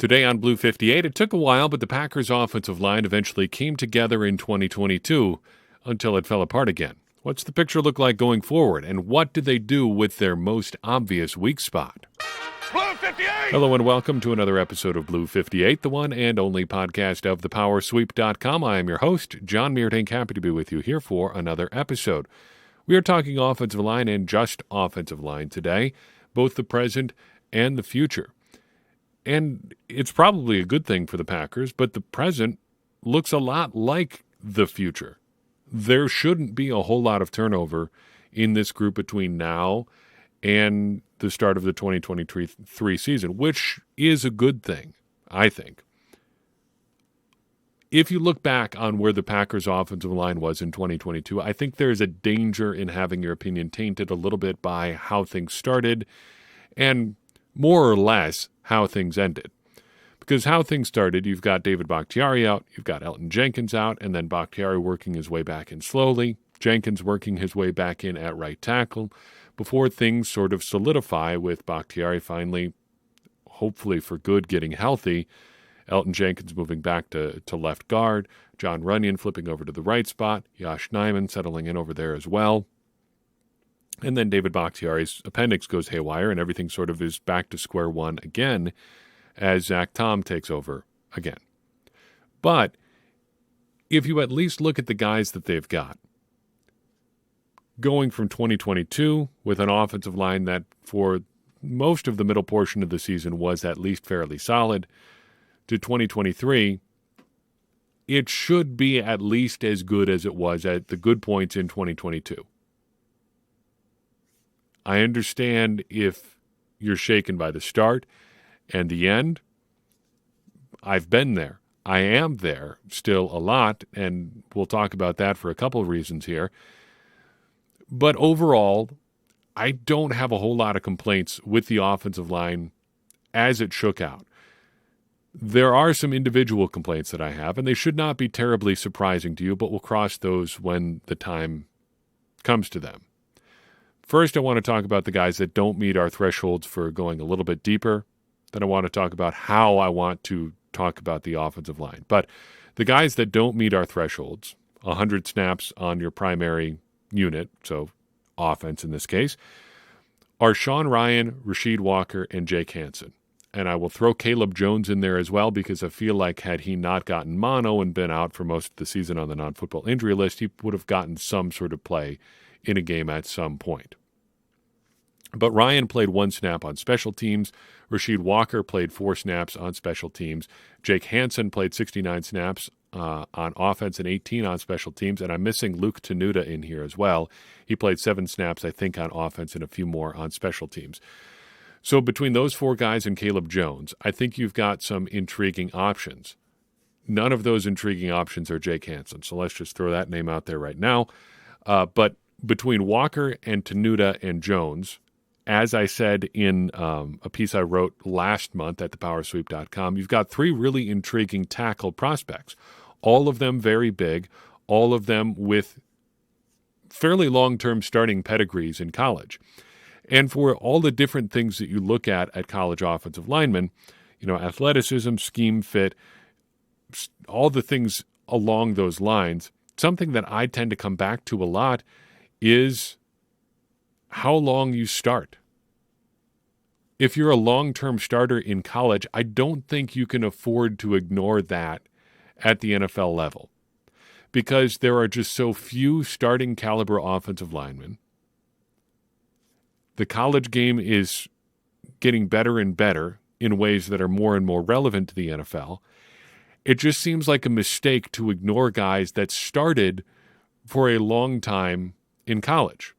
Today on Blue 58, it took a while, but the Packers' offensive line eventually came together in 2022 until it fell apart again. What's the picture look like going forward, and what do they do with their most obvious weak spot? Blue 58! Hello and welcome to another episode of Blue 58, the one and only podcast of thepowersweep.com. I am your host, John Meerdink, happy to be with you here for another episode. We are talking offensive line and just offensive line today, both the present and the future. And it's probably a good thing for the Packers, but the present looks a lot like the future. There shouldn't be a whole lot of turnover in this group between now and the start of the 2023 season, which is a good thing, I think. If you look back on where the Packers' offensive line was in 2022, I think there's a danger in having your opinion tainted a little bit by how things started and more or less how things ended. Because how things started, you've got David Bakhtiari out, you've got Elgton Jenkins out, and then Bakhtiari working his way back in slowly, Jenkins working his way back in at right tackle, before things sort of solidify with Bakhtiari finally, hopefully for good, getting healthy, Elgton Jenkins moving back to left guard, Jon Runyan flipping over to the right spot, Yosh Nijman settling in over there as well. And then David Bakhtiari's appendix goes haywire and everything sort of is back to square one again as Zach Tom takes over again. But if you at least look at the guys that they've got, going from 2022 with an offensive line that for most of the middle portion of the season was at least fairly solid, to 2023, it should be at least as good as it was at the good points in 2022. I understand if you're shaken by the start and the end. I've been there. I am there still a lot, and we'll talk about that for a couple of reasons here. But overall, I don't have a whole lot of complaints with the offensive line as it shook out. There are some individual complaints that I have, and they should not be terribly surprising to you, but we'll cross those when the time comes to them. First, I want to talk about the guys that don't meet our thresholds for going a little bit deeper. Then I want to talk about how I want to talk about the offensive line. But the guys that don't meet our thresholds, 100 snaps on your primary unit, so offense in this case, are Sean Rhyan, Rasheed Walker, and Jake Hansen. And I will throw Caleb Jones in there as well because I feel like had he not gotten mono and been out for most of the season on the non-football injury list, he would have gotten some sort of play in a game at some point. But Ryan played 1 snap on special teams. Rasheed Walker played 4 snaps on special teams. Jake Hansen played 69 snaps on offense and 18 on special teams. And I'm missing Luke Tenuta in here as well. He played 7 snaps, I think, on offense and a few more on special teams. So between those 4 guys and Caleb Jones, I think you've got some intriguing options. None of those intriguing options are Jake Hansen. So let's just throw that name out there right now. But between Walker and Tenuta and Jones, as I said in a piece I wrote last month at thepowersweep.com, you've got 3 really intriguing tackle prospects, all of them very big, all of them with fairly long-term starting pedigrees in college. And for all the different things that you look at college offensive linemen, athleticism, scheme fit, all the things along those lines, something that I tend to come back to a lot is how long you start. If you're a long-term starter in college, I don't think you can afford to ignore that at the NFL level because there are just so few starting caliber offensive linemen. The college game is getting better and better in ways that are more and more relevant to the NFL. It just seems like a mistake to ignore guys that started for a long time in college.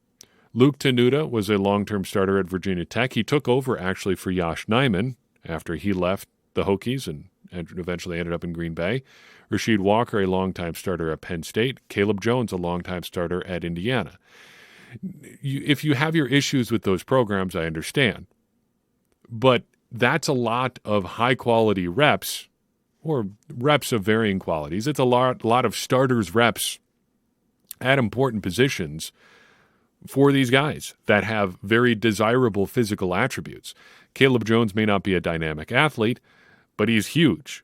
Luke Tenuta was a long-term starter at Virginia Tech. He took over actually for Yosh Nijman after he left the Hokies and eventually ended up in Green Bay. Rasheed Walker, a longtime starter at Penn State. Caleb Jones, a longtime starter at Indiana. If you have your issues with those programs, I understand. But that's a lot of high-quality reps or reps of varying qualities. It's a lot of starters reps at important positions for these guys that have very desirable physical attributes. Caleb Jones may not be a dynamic athlete, but he's huge.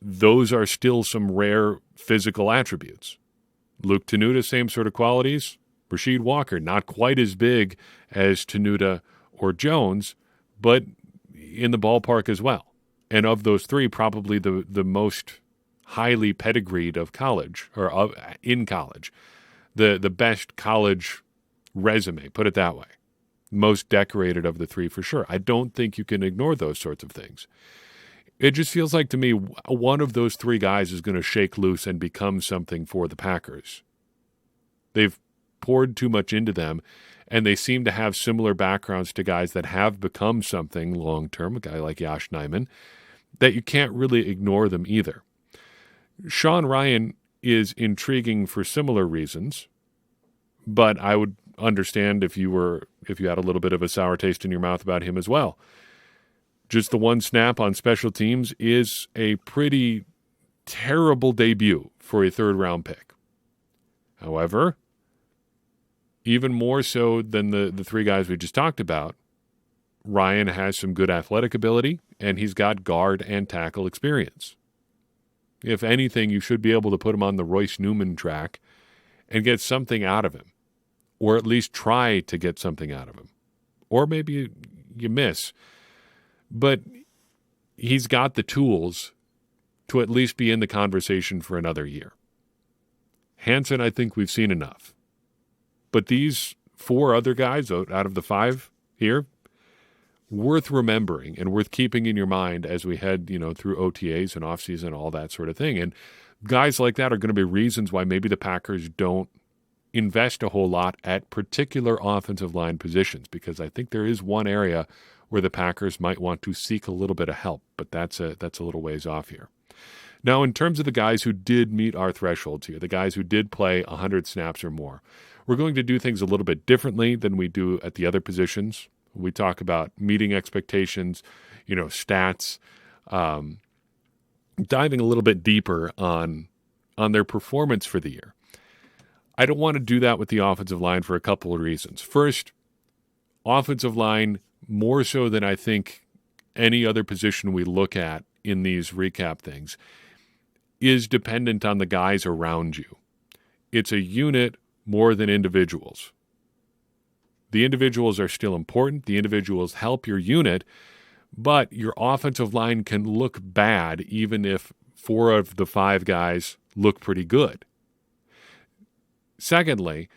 Those are still some rare physical attributes. Luke Tenuta, same sort of qualities. Rasheed Walker, not quite as big as Tenuta or Jones, but in the ballpark as well. And of those three, probably the most highly pedigreed of college, or in college. The best college resume, put it that way. Most decorated of the three for sure. I don't think you can ignore those sorts of things. It just feels like to me one of those three guys is going to shake loose and become something for the Packers. They've poured too much into them, and they seem to have similar backgrounds to guys that have become something long-term, a guy like Yosh Nijman, that you can't really ignore them either. Sean Rhyan is intriguing for similar reasons, but I would understand if you had a little bit of a sour taste in your mouth about him as well. Just the one snap on special teams is a pretty terrible debut for a third-round pick. However, even more so than the three guys we just talked about, Ryan has some good athletic ability, and he's got guard and tackle experience. If anything, you should be able to put him on the Royce Newman track and get something out of him, or at least try to get something out of him. Or maybe you miss. But he's got the tools to at least be in the conversation for another year. Hansen, I think we've seen enough. But these four other guys out of the five here, worth remembering and worth keeping in your mind as we head, through OTAs and offseason, all that sort of thing. And guys like that are going to be reasons why maybe the Packers don't invest a whole lot at particular offensive line positions, because I think there is one area where the Packers might want to seek a little bit of help, but that's a little ways off here. Now, in terms of the guys who did meet our thresholds here, the guys who did play 100 snaps or more, we're going to do things a little bit differently than we do at the other positions. We talk about meeting expectations, stats, diving a little bit deeper on their performance for the year. I don't want to do that with the offensive line for a couple of reasons. First, offensive line, more so than I think any other position we look at in these recap things, is dependent on the guys around you. It's a unit more than individuals. The individuals are still important. The individuals help your unit, but your offensive line can look bad even if four of the five guys look pretty good. Secondly,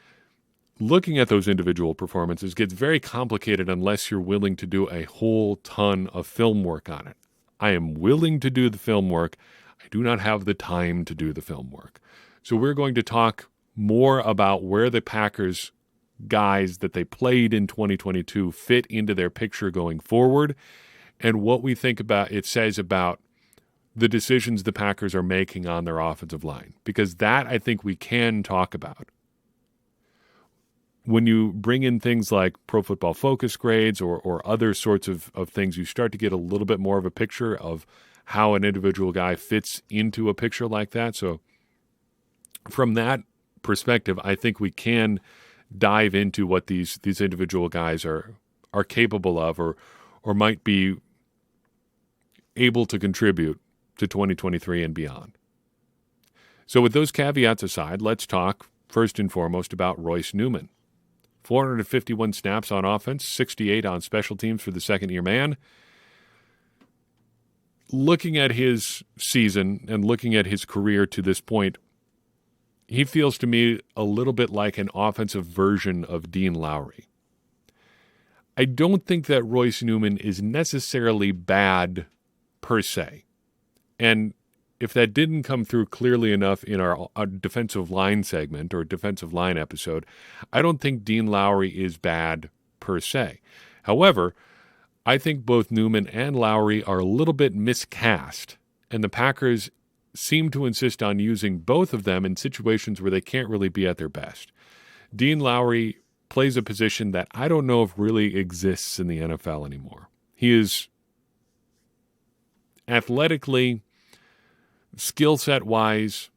looking at those individual performances gets very complicated unless you're willing to do a whole ton of film work on it. I am willing to do the film work. I do not have the time to do the film work. So we're going to talk more about where the Packers guys that they played in 2022 fit into their picture going forward, and what we think about it says about the decisions the Packers are making on their offensive line, because that I think we can talk about. When you bring in things like Pro Football Focus grades or other sorts of things, you start to get a little bit more of a picture of how an individual guy fits into a picture like that. So from that perspective, I think we can dive into what these individual guys are capable of or might be able to contribute to 2023 and beyond. So with those caveats aside, let's talk first and foremost about Royce Newman. 451 snaps on offense, 68 on special teams for the second-year man. Looking at his season and looking at his career to this point, he feels to me a little bit like an offensive version of Dean Lowry. I don't think that Royce Newman is necessarily bad per se. And if that didn't come through clearly enough in our defensive line segment or defensive line episode, I don't think Dean Lowry is bad per se. However, I think both Newman and Lowry are a little bit miscast, and the Packers seem to insist on using both of them in situations where they can't really be at their best. Dean Lowry plays a position that I don't know if really exists in the NFL anymore. He is athletically, skill set wise,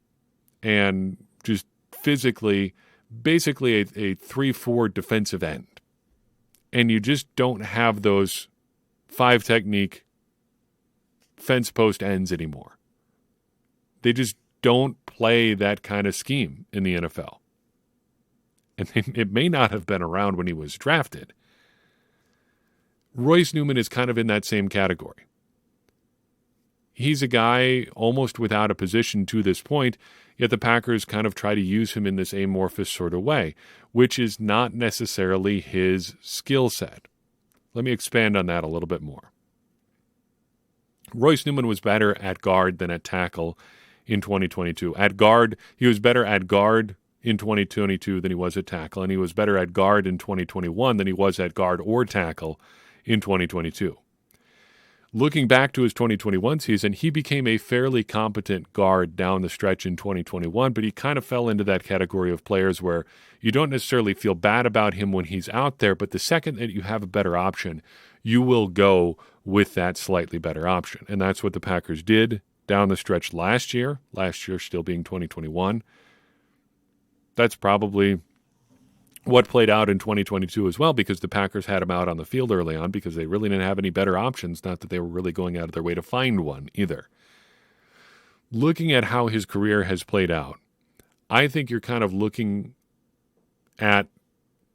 and just physically, basically a 3-4 defensive end. And you just don't have those 5 technique fence post ends anymore. They just don't play that kind of scheme in the NFL. And it may not have been around when he was drafted. Royce Newman is kind of in that same category. He's a guy almost without a position to this point, yet the Packers kind of try to use him in this amorphous sort of way, which is not necessarily his skill set. Let me expand on that a little bit more. Royce Newman was better at guard than at tackle in 2022. At guard, he was better at guard in 2022 than he was at tackle, and he was better at guard in 2021 than he was at guard or tackle in 2022. Looking back to his 2021 season, he became a fairly competent guard down the stretch in 2021, but he kind of fell into that category of players where you don't necessarily feel bad about him when he's out there, but the second that you have a better option, you will go with that slightly better option. And that's what the Packers did down the stretch last year still being 2021. That's probably what played out in 2022 as well, because the Packers had him out on the field early on because they really didn't have any better options, not that they were really going out of their way to find one either. Looking at how his career has played out, I think you're kind of looking at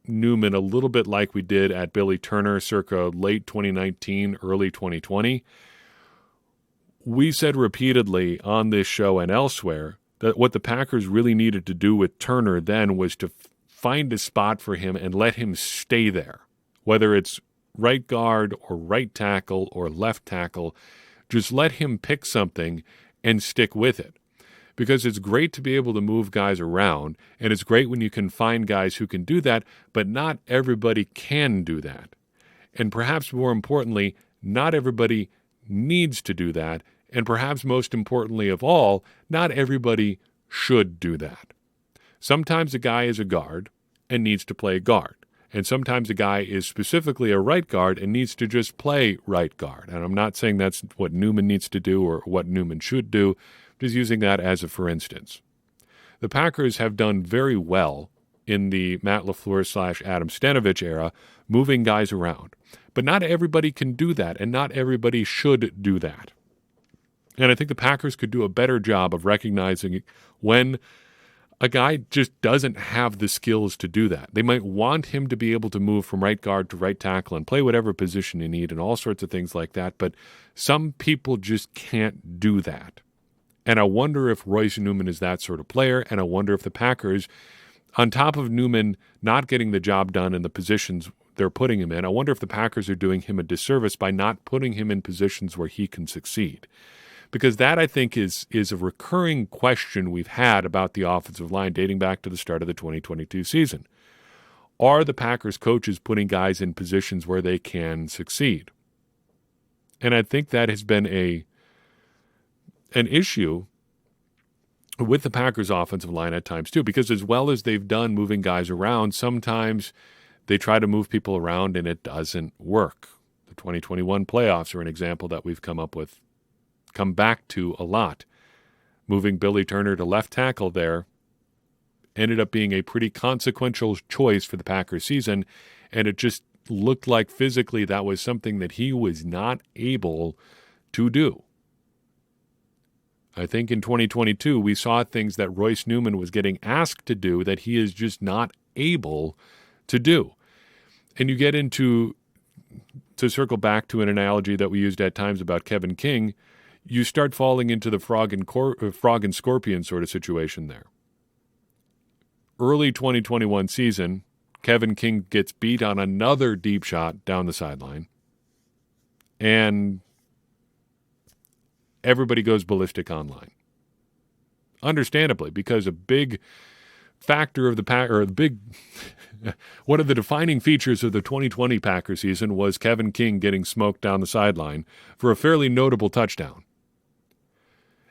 Newman a little bit like we did at Billy Turner circa late 2019, early 2020. We said repeatedly on this show and elsewhere that what the Packers really needed to do with Turner then was to find a spot for him and let him stay there, whether it's right guard or right tackle or left tackle. Just let him pick something and stick with it. Because it's great to be able to move guys around, and it's great when you can find guys who can do that, but not everybody can do that. And perhaps more importantly, not everybody needs to do that, and perhaps most importantly of all, not everybody should do that. Sometimes a guy is a guard and needs to play guard. And sometimes a guy is specifically a right guard and needs to just play right guard. And I'm not saying that's what Newman needs to do or what Newman should do, just using that as a for instance. The Packers have done very well in the Matt LaFleur / Adam Stenavich era, moving guys around. But not everybody can do that, and not everybody should do that. And I think the Packers could do a better job of recognizing when a guy just doesn't have the skills to do that. They might want him to be able to move from right guard to right tackle and play whatever position you need and all sorts of things like that, but some people just can't do that. And I wonder if Royce Newman is that sort of player, and I wonder if the Packers, on top of Newman not getting the job done in the positions they're putting him in, I wonder if the Packers are doing him a disservice by not putting him in positions where he can succeed. Because that, I think, is a recurring question we've had about the offensive line dating back to the start of the 2022 season. Are the Packers coaches putting guys in positions where they can succeed? And I think that has been an issue with the Packers offensive line at times too, because as well as they've done moving guys around, sometimes they try to move people around and it doesn't work. The 2021 playoffs are an example that we've come back to a lot. Moving Billy Turner to left tackle there ended up being a pretty consequential choice for the Packers season, and it just looked like physically that was something that he was not able to do. I think in 2022 we saw things that Royce Newman was getting asked to do that he is just not able to do. And you get into, to circle back to an analogy that we used at times about Kevin King, you start falling into the frog and scorpion sort of situation there. Early 2021 season, Kevin King gets beat on another deep shot down the sideline, and everybody goes ballistic online. Understandably, because a big factor of one of the defining features of the 2020 Packers season was Kevin King getting smoked down the sideline for a fairly notable touchdown.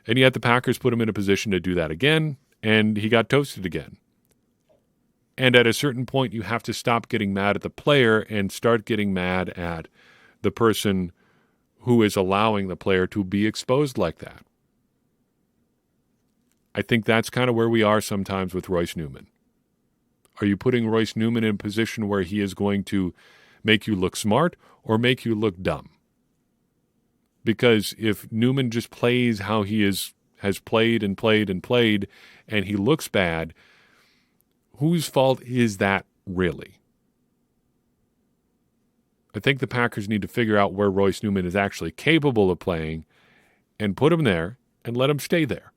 And yet the Packers put him in a position to do that again, and he got toasted again. And at a certain point, you have to stop getting mad at the player and start getting mad at the person who is allowing the player to be exposed like that. I think that's kind of where we are sometimes with Royce Newman. Are you putting Royce Newman in a position where he is going to make you look smart or make you look dumb? Because if Newman just plays how he has played and played and played, and he looks bad, whose fault is that really? I think the Packers need to figure out where Royce Newman is actually capable of playing and put him there and let him stay there.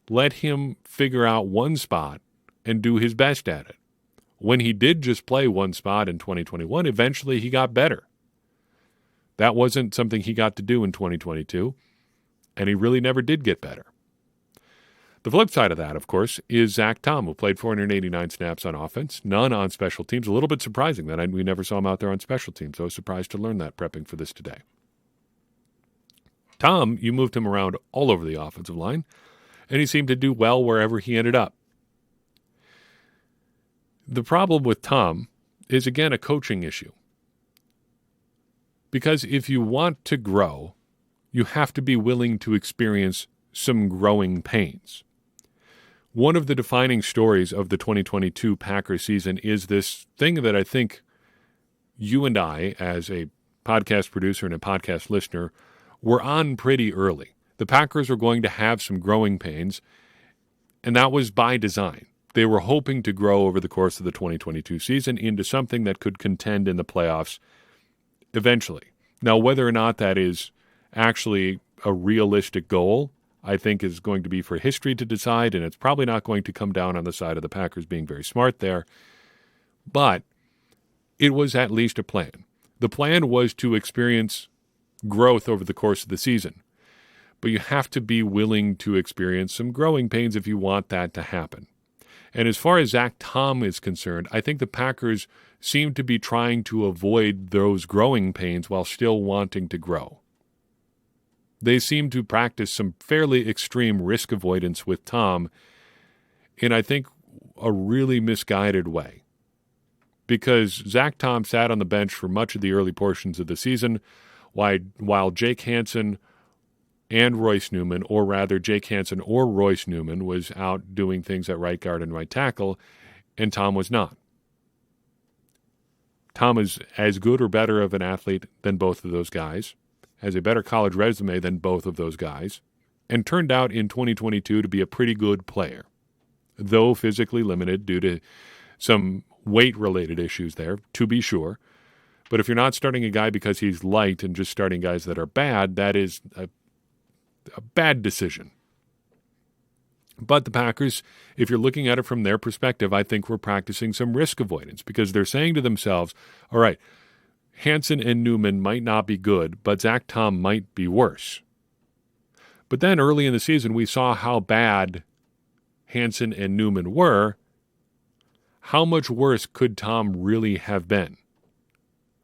Let him figure out one spot and do his best at it. When he did just play one spot in 2021, eventually he got better. That wasn't something he got to do in 2022, and he really never did get better. The flip side of that, of course, is Zach Tom, who played 489 snaps on offense, none on special teams. A little bit surprising that we never saw him out there on special teams. I was surprised to learn that prepping for this today. Tom, you moved him around all over the offensive line, and he seemed to do well wherever he ended up. The problem with Tom is, again, a coaching issue. Because if you want to grow, you have to be willing to experience some growing pains. One of the defining stories of the 2022 Packers season is this thing that I think you and I, as a podcast producer and a podcast listener, were on pretty early. The Packers were going to have some growing pains, and that was by design. They were hoping to grow over the course of the 2022 season into something that could contend in the playoffs eventually. Now, whether or not that is actually a realistic goal, I think is going to be for history to decide, and it's probably not going to come down on the side of the Packers being very smart there. But it was at least a plan. The plan was to experience growth over the course of the season. But you have to be willing to experience some growing pains if you want that to happen. And as far as Zach Tom is concerned, I think the Packers seem to be trying to avoid those growing pains while still wanting to grow. They seem to practice some fairly extreme risk avoidance with Tom in, I think, a really misguided way. Because Zach Tom sat on the bench for much of the early portions of the season, while Jake Hansen and Royce Newman, or rather Jake Hansen or Royce Newman, was out doing things at right guard and right tackle, and Tom was not. Tom is as good or better of an athlete than both of those guys, has a better college resume than both of those guys, and turned out in 2022 to be a pretty good player, though physically limited due to some weight-related issues there, to be sure. But if you're not starting a guy because he's light and just starting guys that are bad, that is a bad decision. But the Packers, if you're looking at it from their perspective, I think we're practicing some risk avoidance because they're saying to themselves, all right, Hansen and Newman might not be good, but Zach Tom might be worse. But then early in the season, we saw how bad Hansen and Newman were. How much worse could Tom really have been?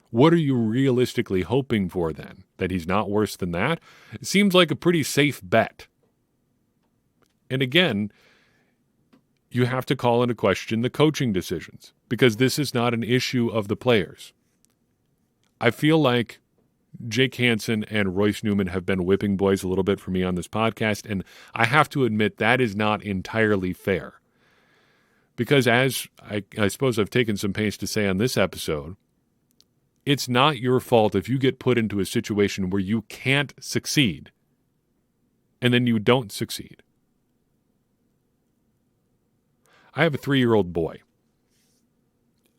What are you realistically hoping for then? That he's not worse than that? It seems like a pretty safe bet. And again, you have to call into question the coaching decisions because this is not an issue of the players. I feel like Jake Hansen and Royce Newman have been whipping boys a little bit for me on this podcast, and I have to admit that is not entirely fair. Because as I suppose I've taken some pains to say on this episode, it's not your fault if you get put into a situation where you can't succeed and then you don't succeed. I have a 3-year-old boy.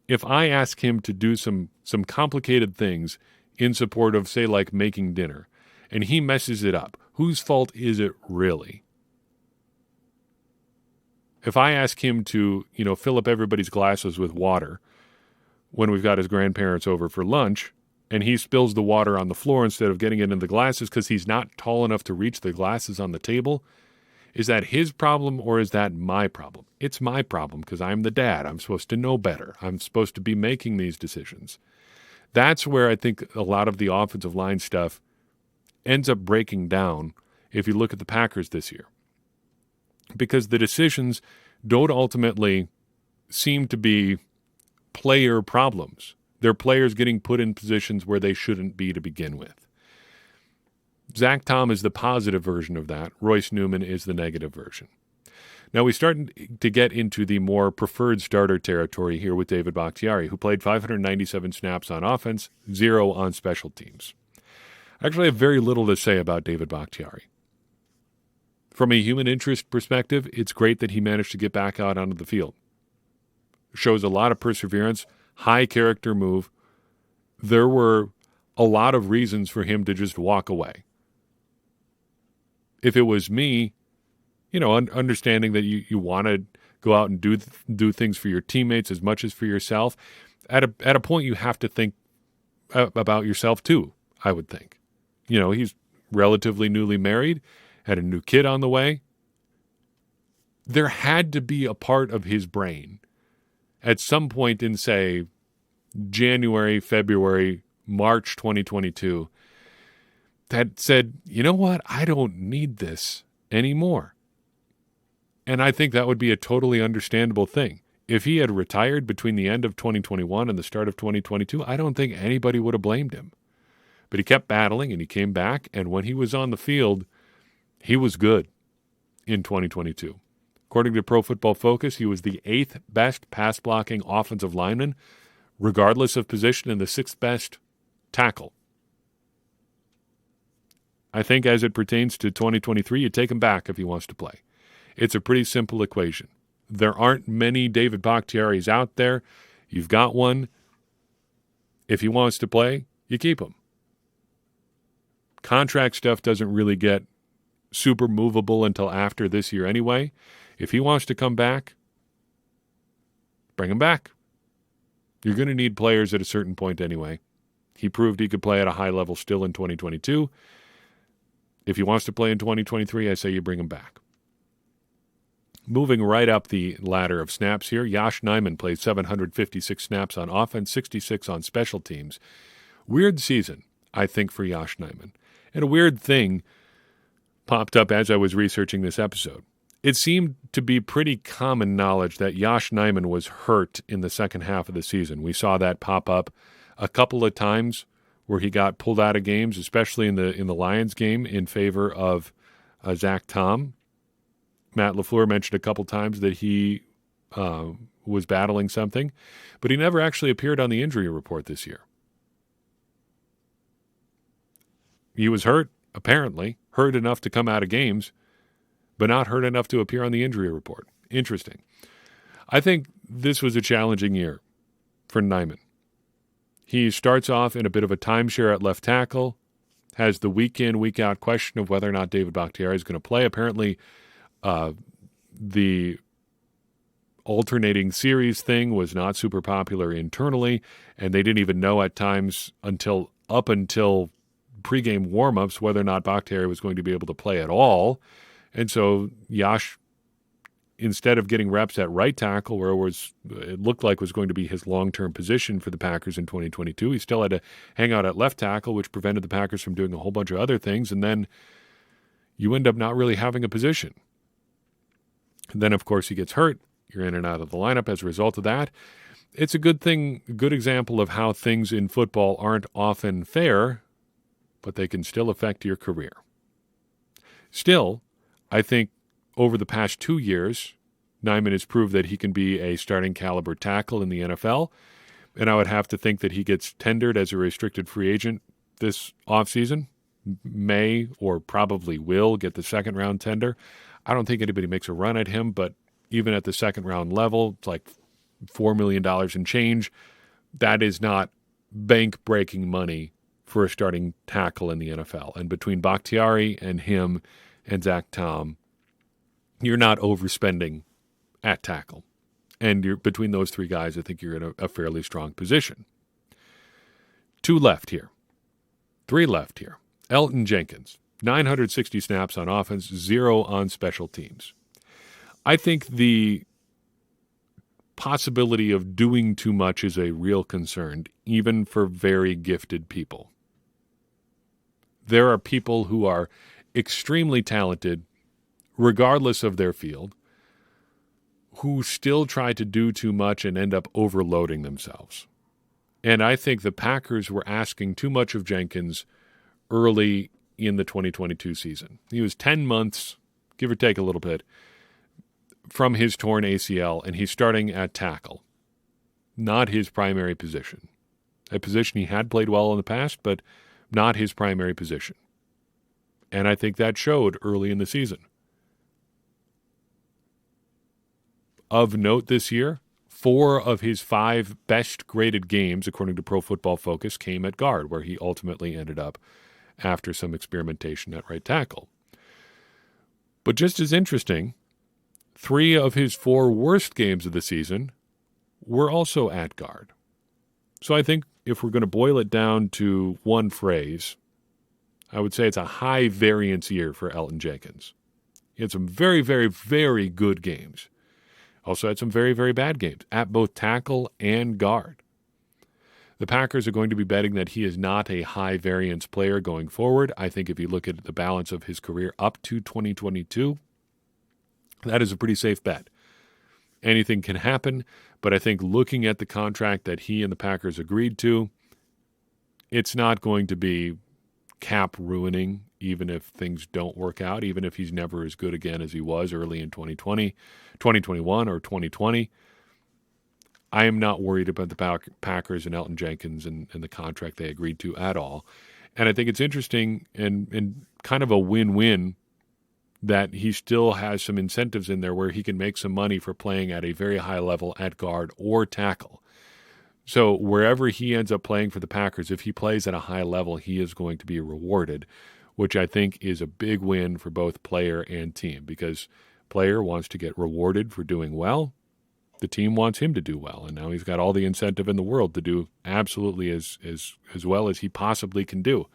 If I ask him to do some complicated things in support of, say, like making dinner, and he messes it up, whose fault is it really? If I ask him to, fill up everybody's glasses with water when we've got his grandparents over for lunch, and he spills the water on the floor instead of getting it in the glasses because he's not tall enough to reach the glasses on the table, is that his problem or is that my problem? It's my problem because I'm the dad. I'm supposed to know better. I'm supposed to be making these decisions. That's where I think a lot of the offensive line stuff ends up breaking down if you look at the Packers this year. Because the decisions don't ultimately seem to be player problems. They're players getting put in positions where they shouldn't be to begin with. Zach Tom is the positive version of that. Royce Newman is the negative version. Now we start to get into the more preferred starter territory here with David Bakhtiari, who played 597 snaps on offense, 0 on special teams. I actually have very little to say about David Bakhtiari. From a human interest perspective, it's great that he managed to get back out onto the field. Shows a lot of perseverance, high character move. There were a lot of reasons for him to just walk away. If it was me, understanding that you want to go out and do things for your teammates as much as for yourself, at a point you have to think about yourself too, I would think. He's relatively newly married, had a new kid on the way. There had to be a part of his brain at some point in, say, January, February, March 2022 that said, you know what, I don't need this anymore. And I think that would be a totally understandable thing. If he had retired between the end of 2021 and the start of 2022, I don't think anybody would have blamed him. But he kept battling and he came back, and when he was on the field, he was good in 2022. According to Pro Football Focus, he was the 8th best pass-blocking offensive lineman, regardless of position, and the 6th best tackle. I think as it pertains to 2023, you take him back if he wants to play. It's a pretty simple equation. There aren't many David Bakhtiaris out there. You've got one. If he wants to play, you keep him. Contract stuff doesn't really get super movable until after this year anyway. If he wants to come back, bring him back. You're going to need players at a certain point anyway. He proved he could play at a high level still in 2022. If he wants to play in 2023, I say you bring him back. Moving right up the ladder of snaps here, Yosh Nijman played 756 snaps on offense, 66 on special teams. Weird season, I think, for Yosh Nijman. And a weird thing popped up as I was researching this episode. It seemed to be pretty common knowledge that Yosh Nijman was hurt in the second half of the season. We saw that pop up a couple of times where he got pulled out of games, especially in the Lions game in favor of Zach Tom. Matt LaFleur mentioned a couple times that he was battling something, but he never actually appeared on the injury report this year. He was hurt, apparently, hurt enough to come out of games, but not hurt enough to appear on the injury report. Interesting. I think this was a challenging year for Nijman. He starts off in a bit of a timeshare at left tackle, has the week in, week out question of whether or not David Bakhtiari is going to play. Apparently, the alternating series thing was not super popular internally, and they didn't even know at times until pregame warmups whether or not Bakhtiari was going to be able to play at all. And so Yosh, instead of getting reps at right tackle, where it looked like was going to be his long-term position for the Packers in 2022, he still had to hang out at left tackle, which prevented the Packers from doing a whole bunch of other things, and then you end up not really having a position. And then, of course, he gets hurt. You're in and out of the lineup as a result of that. It's a good example of how things in football aren't often fair, but they can still affect your career. Still, I think over the past 2 years, Nijman has proved that he can be a starting caliber tackle in the NFL, and I would have to think that he gets tendered as a restricted free agent this offseason, may or probably will get the second-round tender. I don't think anybody makes a run at him, but even at the second-round level, it's like $4 million and change. That is not bank-breaking money for a starting tackle in the NFL. And between Bakhtiari and him and Zach Tom, you're not overspending at tackle. And between those three guys, I think you're in a fairly strong position. 2 left here. 3 left here. Elgton Jenkins, 960 snaps on offense, 0 on special teams. I think the possibility of doing too much is a real concern, even for very gifted people. There are people who are extremely talented, regardless of their field, who still try to do too much and end up overloading themselves. And I think the Packers were asking too much of Jenkins early in the 2022 season. He was 10 months, give or take a little bit, from his torn ACL, and he's starting at tackle. Not his primary position. A position he had played well in the past, but not his primary position. And I think that showed early in the season. Of note this year, 4 of his 5 best graded games, according to Pro Football Focus, came at guard, where he ultimately ended up after some experimentation at right tackle. But just as interesting, 3 of his 4 worst games of the season were also at guard. So I think if we're going to boil it down to one phrase, I would say it's a high variance year for Elgton Jenkins. He had some very, very, very good games. Also had some very, very bad games at both tackle and guard. The Packers are going to be betting that he is not a high variance player going forward. I think if you look at the balance of his career up to 2022, that is a pretty safe bet. Anything can happen, but I think looking at the contract that he and the Packers agreed to, it's not going to be cap ruining, even if things don't work out, even if he's never as good again as he was early in 2020, 2021, or 2020. I am not worried about the Packers and Elgton Jenkins and the contract they agreed to at all. And I think it's interesting and kind of a win-win that he still has some incentives in there where he can make some money for playing at a very high level at guard or tackle. So wherever he ends up playing for the Packers, if he plays at a high level, he is going to be rewarded, which I think is a big win for both player and team, because player wants to get rewarded for doing well. The team wants him to do well, and now he's got all the incentive in the world to do absolutely as well as he possibly can do.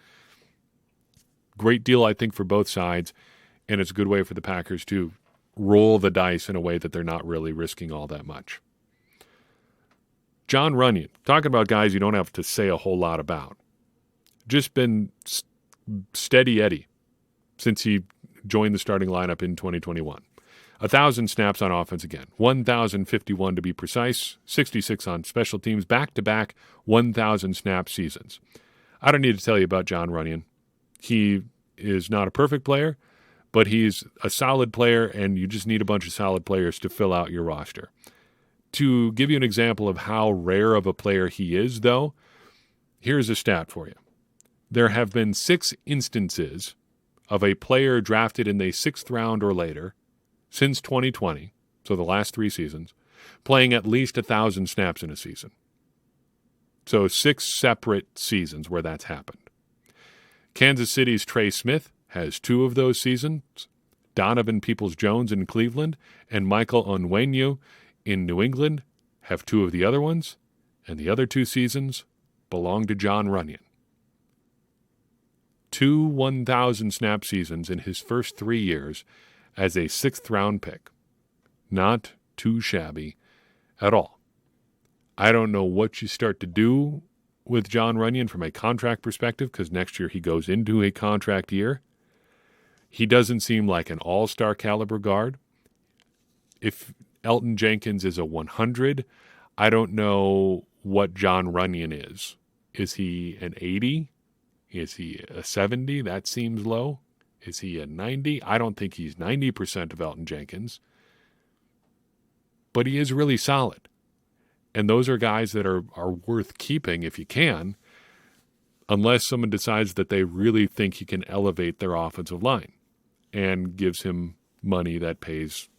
Great deal, I think, for both sides, and it's a good way for the Packers to roll the dice in a way that they're not really risking all that much. Jon Runyan, talking about guys you don't have to say a whole lot about. Just been steady Eddie since he joined the starting lineup in 2021. 1,000 snaps on offense again, 1,051 to be precise, 66 on special teams, back-to-back 1,000 snap seasons. I don't need to tell you about Jon Runyan. He is not a perfect player, but he's a solid player, and you just need a bunch of solid players to fill out your roster. To give you an example of how rare of a player he is, though, here's a stat for you. There have been 6 instances of a player drafted in the 6th round or later since 2020, so the last 3 seasons, playing at least 1,000 snaps in a season. So 6 separate seasons where that's happened. Kansas City's Trey Smith has 2 of those seasons, Donovan Peoples-Jones in Cleveland and Michael Onwenu in New England have 2 of the other ones, and the other 2 seasons belong to Jon Runyan. 2 1,000 snap seasons in his first 3 years as a 6th round pick. Not too shabby at all. I don't know what you start to do with Jon Runyan from a contract perspective, because next year he goes into a contract year. He doesn't seem like an all-star caliber guard. If Elgton Jenkins is a 100, I don't know what Jon Runyan is. Is he an 80? Is he a 70? That seems low. Is he a 90? I don't think he's 90% of Elgton Jenkins. But he is really solid. And those are guys that are worth keeping if you can, unless someone decides that they really think he can elevate their offensive line and gives him money that pays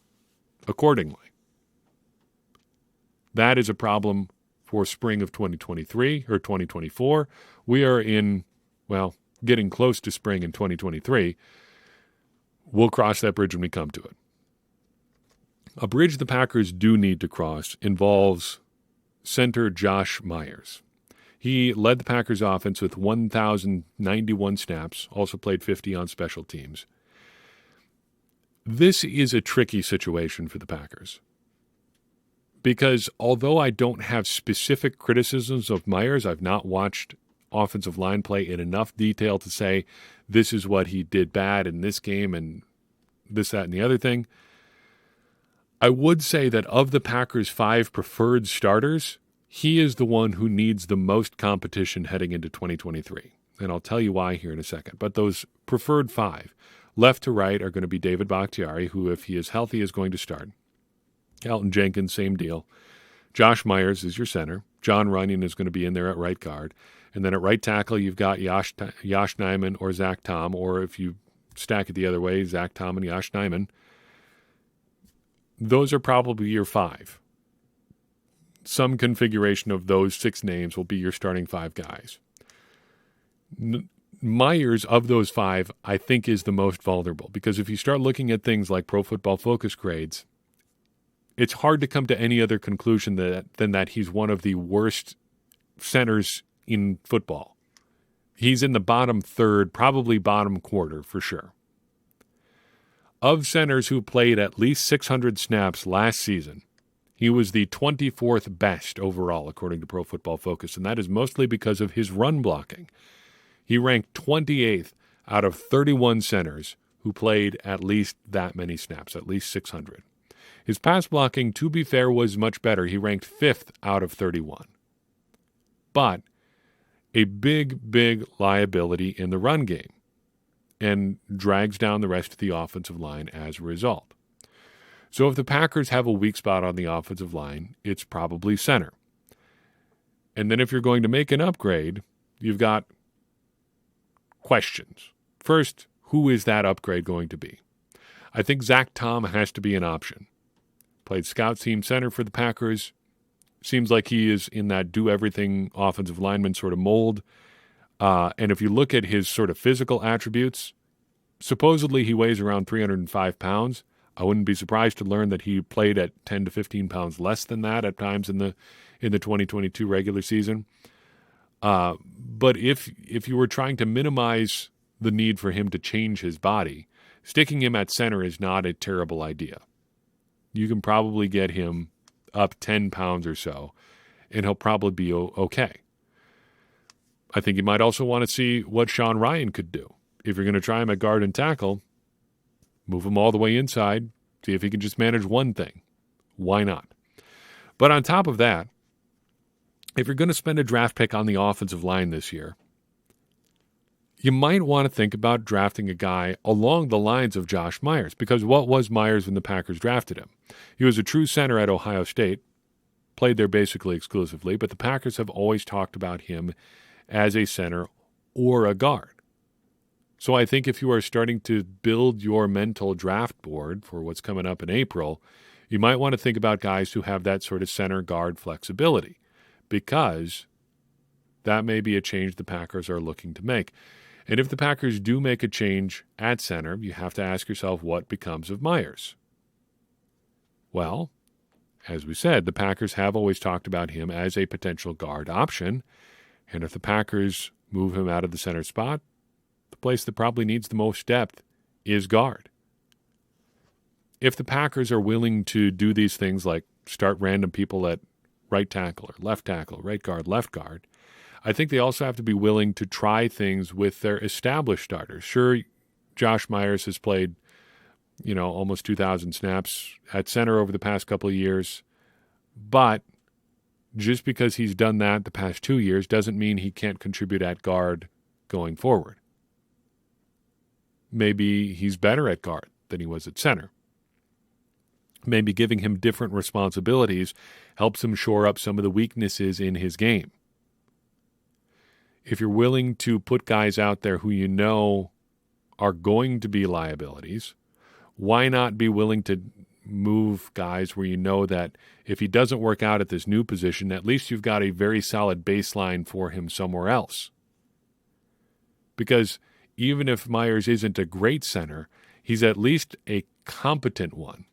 accordingly. That is a problem for spring of 2023 or 2024. We are in, getting close to spring in 2023. We'll cross that bridge when we come to it. A bridge the Packers do need to cross involves center Josh Myers. He led the Packers offense with 1,091 snaps, also played 50 on special teams. This is a tricky situation for the Packers, because although I don't have specific criticisms of Myers, I've not watched offensive line play in enough detail to say this is what he did bad in this game and this, that, and the other thing. I would say that of the Packers' 5 preferred starters, he is the one who needs the most competition heading into 2023. And I'll tell you why here in a second. But those preferred 5, left to right, are going to be David Bakhtiari, who, if he is healthy, is going to start. Elgton Jenkins, same deal. Josh Myers is your center. Jon Runyan is going to be in there at right guard. And then at right tackle, you've got Josh Nijman or Zach Tom, or if you stack it the other way, Zach Tom and Josh Nijman. Those are probably your 5. Some configuration of those 6 names will be your starting 5 guys. Myers, of those 5, I think is the most vulnerable, because if you start looking at things like Pro Football Focus grades, it's hard to come to any other conclusion than that he's one of the worst centers in football. He's in the bottom third, probably bottom quarter for sure. Of centers who played at least 600 snaps last season, he was the 24th best overall, according to Pro Football Focus, and that is mostly because of his run blocking. He ranked 28th out of 31 centers who played at least that many snaps, at least 600. His pass blocking, to be fair, was much better. He ranked 5th out of 31. But a big liability in the run game and drags down the rest of the offensive line as a result. So if the Packers have a weak spot on the offensive line, it's probably center. And then if you're going to make an upgrade, you've got questions. First, who is that upgrade going to be? I think Zach Tom has to be an option. Played scout team center for the Packers. Seems like he is in that do-everything offensive lineman sort of mold. And if you look at his sort of physical attributes, supposedly he weighs around 305 pounds. I wouldn't be surprised to learn that he played at 10 to 15 pounds less than that at times in the 2022 regular season. But if you were trying to minimize the need for him to change his body, sticking him at center is not a terrible idea. You can probably get him up 10 pounds or so, and he'll probably be okay. I think you might also want to see what Sean Rhyan could do. If you're going to try him at guard and tackle, move him all the way inside, see if he can just manage one thing. Why not? But on top of that, if you're going to spend a draft pick on the offensive line this year, you might want to think about drafting a guy along the lines of Josh Myers, because what was Myers when the Packers drafted him? He was a true center at Ohio State, played there basically exclusively, but the Packers have always talked about him as a center or a guard. So I think if you are starting to build your mental draft board for what's coming up in April, you might want to think about guys who have that sort of center guard flexibility, because that may be a change the Packers are looking to make. And if the Packers do make a change at center, you have to ask yourself what becomes of Myers. Well, as we said, the Packers have always talked about him as a potential guard option. And if the Packers move him out of the center spot, the place that probably needs the most depth is guard. If the Packers are willing to do these things like start random people at right tackle or left tackle, right guard, left guard, I think they also have to be willing to try things with their established starters. Sure, Josh Myers has played, almost 2,000 snaps at center over the past couple of years, but just because he's done that the past 2 years doesn't mean he can't contribute at guard going forward. Maybe he's better at guard than he was at center. Maybe giving him different responsibilities helps him shore up some of the weaknesses in his game. If you're willing to put guys out there who you know are going to be liabilities, why not be willing to move guys where you know that if he doesn't work out at this new position, at least you've got a very solid baseline for him somewhere else? Because even if Myers isn't a great center, he's at least a competent one.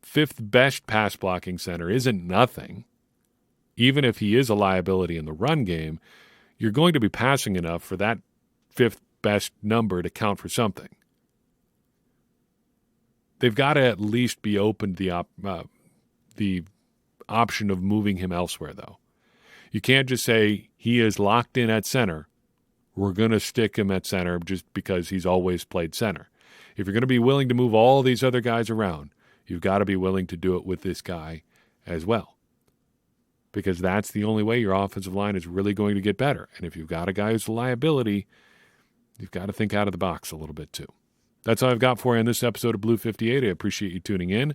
5th best pass blocking center isn't nothing. Even if he is a liability in the run game, you're going to be passing enough for that 5th best number to count for something. They've got to at least be open to the option of moving him elsewhere, though. You can't just say he is locked in at center. We're going to stick him at center just because he's always played center. If you're going to be willing to move all these other guys around, you've got to be willing to do it with this guy as well. Because that's the only way your offensive line is really going to get better. And if you've got a guy who's a liability, you've got to think out of the box a little bit too. That's all I've got for you in this episode of Blue 58. I appreciate you tuning in.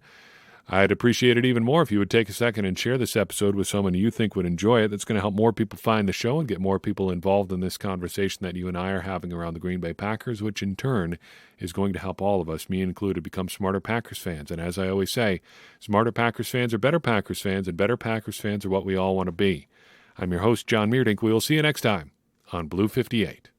I'd appreciate it even more if you would take a second and share this episode with someone you think would enjoy it. That's going to help more people find the show and get more people involved in this conversation that you and I are having around the Green Bay Packers, which in turn is going to help all of us, me included, become smarter Packers fans. And as I always say, smarter Packers fans are better Packers fans, and better Packers fans are what we all want to be. I'm your host, John Meerdink. We will see you next time on Blue 58.